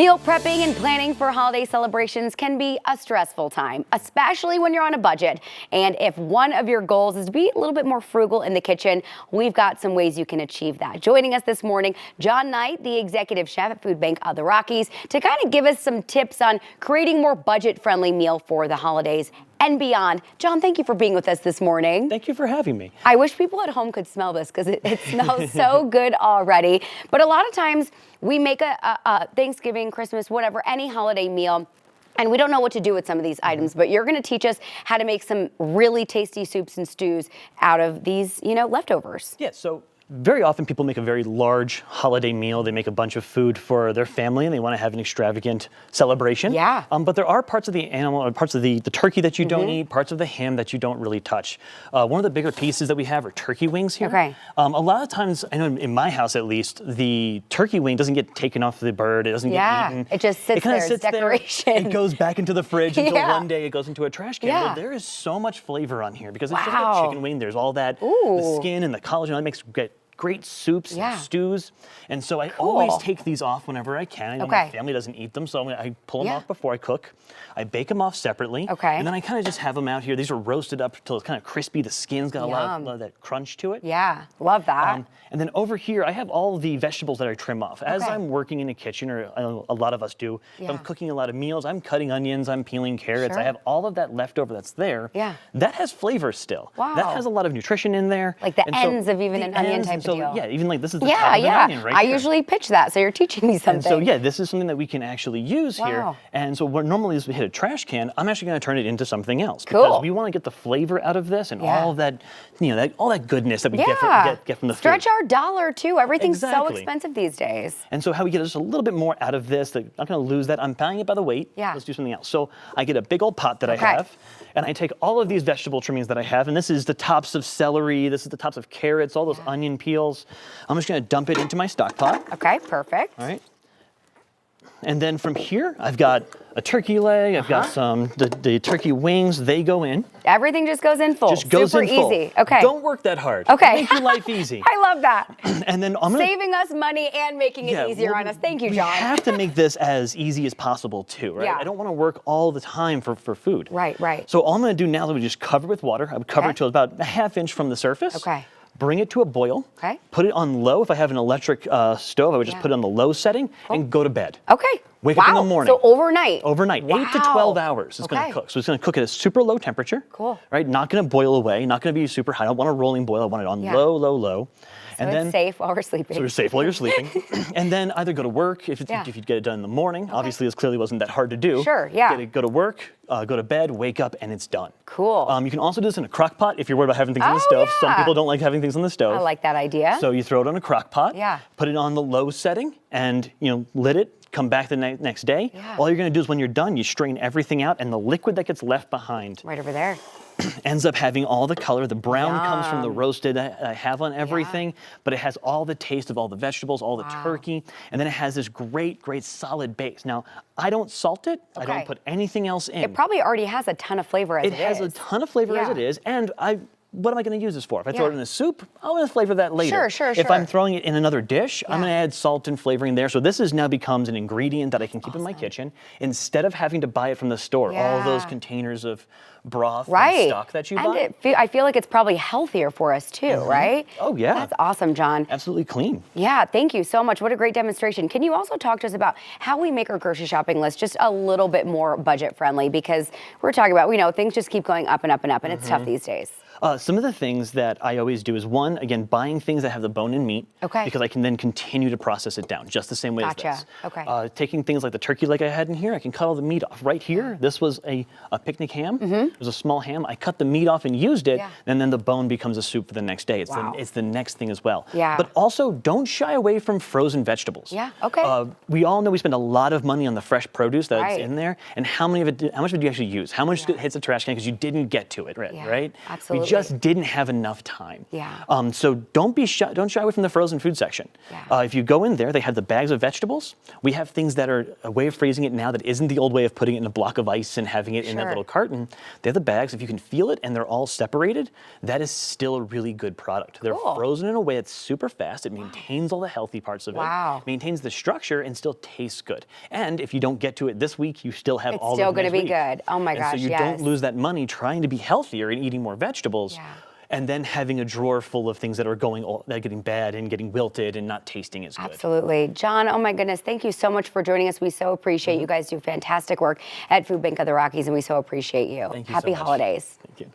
Meal prepping and planning for holiday celebrations can be a stressful time, especially when you're on a budget. And if one of your goals is to be a little bit more frugal in the kitchen, we've got some ways you can achieve that. Joining us this morning, Jon Knight, the executive chef at Food Bank of the Rockies, to kind of give us some tips on creating more budget-friendly meal for the holidays and beyond. Jon, thank you for being with us this morning. Thank you for having me. I wish people at home could smell this because it smells so good already. But a lot of times we make a Thanksgiving, Christmas, whatever, any holiday meal, and we don't know what to do with some of these items, but you're gonna teach us how to make some really tasty soups and stews out of these, leftovers. Yeah, so very often people make a very large holiday meal. They make a bunch of food for their family and they want to have an extravagant celebration. Yeah. But there are parts of the animal, or parts of the turkey that you don't eat, parts of the ham that you don't really touch. One of the bigger pieces that we have are turkey wings here. Okay. A lot of times, I know in my house at least, the turkey wing doesn't get taken off the bird. It doesn't get eaten. It just sits there as decoration. It goes back into the fridge until Yeah. one day it goes into a trash can. Yeah. Well, there is so much flavor on here because it's just Wow. a chicken wing. There's all that, the Ooh. skin and the collagen. That makes great soups Yeah. and stews. And so I Cool. always take these off whenever I can. I know my Okay. family doesn't eat them, so I pull them Yeah. off before I cook. I bake them off separately. Okay. And then I kind of just have them out here. These are roasted up until it's kind of crispy. The skin's got a lot of that crunch to it. Yeah, love that. And then over here, I have all the vegetables that I trim off. As Okay. I'm working in the kitchen, or a lot of us do, if I'm Yeah. cooking a lot of meals, I'm cutting onions, I'm peeling carrots, Sure. I have all of that leftover that's there. Yeah. That has flavor still. Wow. That has a lot of nutrition in there. Like the And so ends of even the an onion ends, type and of deal. Yeah, even like this is the Yeah, top of an yeah. onion right I here. usually pitch that, so you're teaching me something. And so yeah, this is something that we can actually use here. Wow. And so what normally is we hit a trash can, I'm actually going to turn it into something else. Cool. Because we want to get the flavor out of this and Yeah. all of that, all that goodness that we Yeah. get from the Stretch food. our dollar too. Everything's so Exactly. expensive these days. And so how we get just a little bit more out of this, I'm not going to lose that. I'm buying it by the weight. Yeah. Let's do something else. So I get a big old pot that Okay. I have, and I take all of these vegetable trimmings that I have, and this is the tops of celery, this is the tops of carrots, all those onion peels. I'm just going to dump it into my stock pot. Okay, perfect. All right. And then from here, I've got a turkey leg. I've got some the turkey wings. They go in. Everything just goes in full. Just goes Super in full. easy. Okay. Don't work that hard. Okay. Make your life easy. I love that. And then I'm gonna Saving us money and making it easier on us. Thank you, we Jon. have to make this as easy as possible too, right? Yeah. I don't want to work all the time for food. Right, right. So all I'm going to do now is we just cover it with water. I would cover it to about a ½ inch from the surface. Okay. Bring it to a boil. Okay. Put it on low. If I have an electric stove, I would just put it on the low setting and go to bed. Okay. Wake up in the morning. So overnight. Overnight, 8 to 12 hours it's going Okay. to cook. So it's going to cook at a super low temperature. Cool. Right, not going to boil away, not going to be super high. I don't want a rolling boil. I want it on low, low, low. So it's safe while we're sleeping. So you're safe while you're sleeping. And then either go to work, if you get it done in the morning. Obviously, this clearly wasn't that hard to do. Sure, yeah. Go to work, go to bed, wake up, and it's done. Cool. You can also do this in a crock pot if you're worried about having things on the stove. Some yeah. people don't like having things on the stove. I like that idea. So you throw it on a crock pot, Yeah. put it on the low setting, and lid it. Come back the next day. Yeah. All you're going to do is when you're done, you strain everything out, and the liquid that gets left behind Right over there. ends up having all the color. The brown comes from the roasted I have on everything, but it has all the taste of all the vegetables, all the turkey, and then it has this great, great solid base. Now, I don't salt it. I Okay. don't put anything else in. It probably already has a ton of flavor as it is. It has a ton of flavor as Yeah. it is, and what am I going to use this for? If I throw it in a soup, I'm going to flavor that later. Sure. If I'm throwing it in another dish, I'm going to add salt and flavoring there. So this now becomes an ingredient that I can keep in my kitchen instead of having to buy it from the store. All those containers of broth and stock that you buy. And I feel like it's probably healthier for us too, right? Oh, yeah. That's awesome, Jon. Absolutely clean. Yeah, thank you so much. What a great demonstration. Can you also talk to us about how we make our grocery shopping list just a little bit more budget friendly? Because we're talking about, things just keep going up and up and up, and it's tough these days. Some of the things that I always do is one, again, buying things that have the bone and meat. Okay. Because I can then continue to process it down just the same way as this. Okay. Taking things like the turkey leg I had in here, I can cut all the meat off. Right here, this was a picnic ham. It was a small ham. I cut the meat off and used it, and then the bone becomes a soup for the next day. It's the next thing as well. Yeah. But also, don't shy away from frozen vegetables. Yeah, okay. We all know we spend a lot of money on the fresh produce that's in there, and how much of it do you actually use? How much hits the trash can because you didn't get to it, right? We Absolutely. just didn't have enough time. Yeah. So don't shy away from the frozen food section. Yeah. If you go in there, they have the bags of vegetables. We have things that are a way of freezing it now that isn't the old way of putting it in a block of ice and having it in that little carton. They have the bags. If you can feel it and they're all separated, that is still a really good product. They're frozen in a way that's super fast. It maintains all the healthy parts of it, maintains the structure, and still tastes good. And if you don't get to it this week, you still have all of it. It's still going to be good. Oh my gosh, so you don't lose that money trying to be healthier and eating more vegetables. And then having a drawer full of things that are getting bad and getting wilted and not tasting as good. Absolutely. Jon, oh my goodness, thank you so much for joining us. We so appreciate you guys do fantastic work at Food Bank of the Rockies, and we so appreciate you. Thank you Happy so much. holidays. Thank you.